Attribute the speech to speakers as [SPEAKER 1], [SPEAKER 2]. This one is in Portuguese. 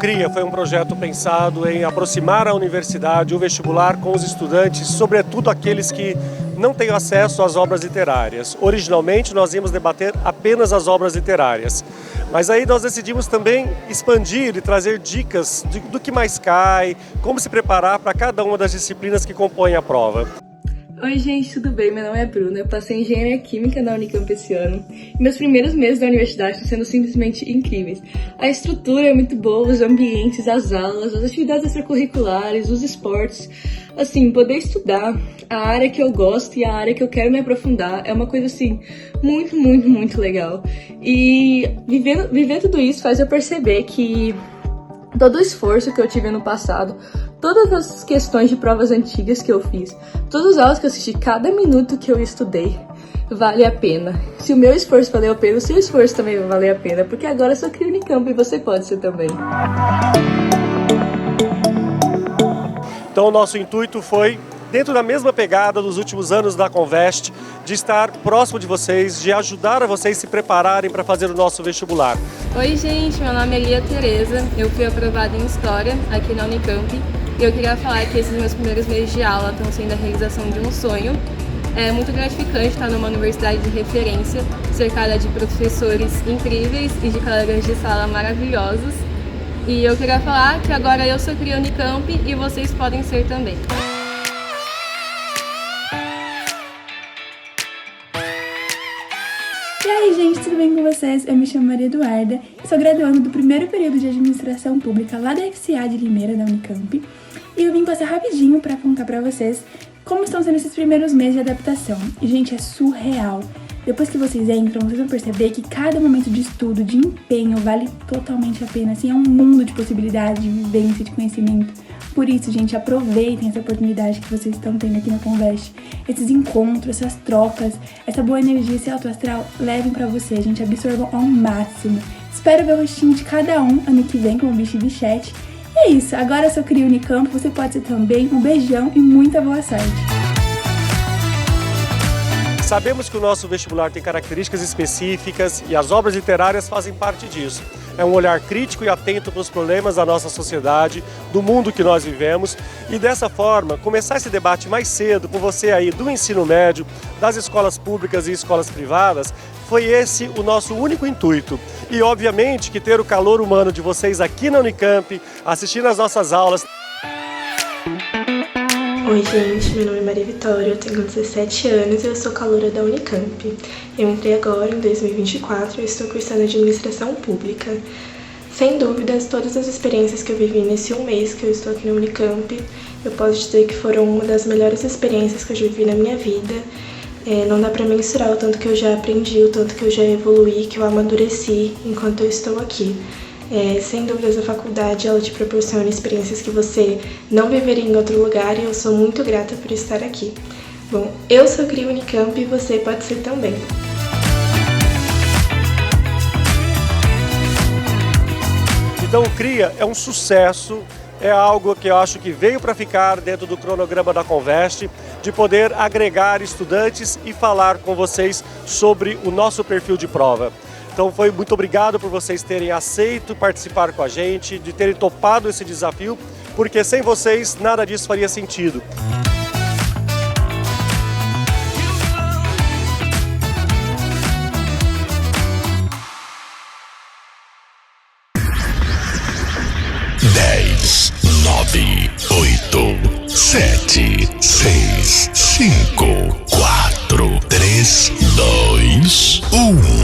[SPEAKER 1] CRIA foi um projeto pensado em aproximar a universidade, o vestibular, com os estudantes, sobretudo aqueles que não têm acesso às obras literárias. Originalmente, nós íamos debater apenas as obras literárias, mas aí nós decidimos também expandir e trazer dicas do que mais cai, como se preparar para cada uma das disciplinas que compõem a prova.
[SPEAKER 2] Oi gente, tudo bem? Meu nome é Bruna, eu passei em Engenharia Química na Unicamp esse ano. E meus primeiros meses da universidade estão sendo simplesmente incríveis. A estrutura é muito boa, os ambientes, as aulas, as atividades extracurriculares, os esportes. Assim, poder estudar a área que eu gosto e a área que eu quero me aprofundar é uma coisa assim, muito legal. E viver tudo isso faz eu perceber que todo o esforço que eu tive ano passado, todas as questões de provas antigas que eu fiz, todas as aulas que eu assisti, cada minuto que eu estudei, vale a pena. Se o meu esforço valeu a pena, o seu esforço também vai valer a pena, porque agora eu sou CRIA Unicamp e você pode ser também.
[SPEAKER 1] Então o nosso intuito foi, dentro da mesma pegada dos últimos anos da Convest, de estar próximo de vocês, de ajudar a vocês se prepararem para fazer o nosso vestibular.
[SPEAKER 3] Oi gente, meu nome é Lia Tereza, eu fui aprovada em História aqui na Unicamp e eu queria falar que esses meus primeiros meses de aula estão sendo a realização de um sonho. É muito gratificante estar numa universidade de referência, cercada de professores incríveis e de colegas de sala maravilhosos. E eu queria falar que agora eu sou CRIA Unicamp e vocês podem ser também.
[SPEAKER 4] E aí, gente, tudo bem com vocês? Eu me chamo Maria Eduarda, sou graduanda do primeiro período de Administração Pública lá da FCA de Limeira, da Unicamp, e eu vim passar rapidinho para contar para vocês como estão sendo esses primeiros meses de adaptação. E, gente, é surreal. Depois que vocês entram, vocês vão perceber que cada momento de estudo, de empenho, vale totalmente a pena. Assim, é um mundo de possibilidades, de vivência, de conhecimento. Por isso, gente, aproveitem essa oportunidade que vocês estão tendo aqui na Convest. Esses encontros, essas trocas, essa boa energia, esse alto astral, levem pra vocês, gente, absorvam ao máximo. Espero ver o rostinho de cada um ano que vem com o Bicho e Bichete. E é isso, agora eu sou CRIA Unicamp, você pode ser também. Um beijão e muita boa sorte!
[SPEAKER 1] Sabemos que o nosso vestibular tem características específicas e as obras literárias fazem parte disso. É um olhar crítico e atento para os problemas da nossa sociedade, do mundo que nós vivemos, e dessa forma começar esse debate mais cedo com você aí do ensino médio, das escolas públicas e escolas privadas, foi esse o nosso único intuito. E obviamente que ter o calor humano de vocês aqui na Unicamp, assistindo às nossas aulas.
[SPEAKER 5] Oi gente, meu nome é Maria Vitória, eu tenho 17 anos e eu sou caloura da Unicamp. Eu entrei agora em 2024 e estou cursando Administração Pública. Sem dúvidas, todas as experiências que eu vivi nesse um mês que eu estou aqui na Unicamp, eu posso dizer que foram uma das melhores experiências que eu já vivi na minha vida. Não dá pra mensurar o tanto que eu já aprendi, o tanto que eu já evoluí, que eu amadureci enquanto eu estou aqui. Sem dúvidas, a faculdade ela te proporciona experiências que você não viveria em outro lugar e eu sou muito grata por estar aqui. Bom, eu sou CRIA Unicamp e você pode ser também.
[SPEAKER 1] Então o CRIA é um sucesso, é algo que eu acho que veio para ficar dentro do cronograma da Convest, de poder agregar estudantes e falar com vocês sobre o nosso perfil de prova. Então foi muito obrigado por vocês terem aceito participar com a gente, de terem topado esse desafio, porque sem vocês nada disso faria sentido.
[SPEAKER 6] Dez, 9, 8, 7, 6, 5, 4, 3, 2, 1.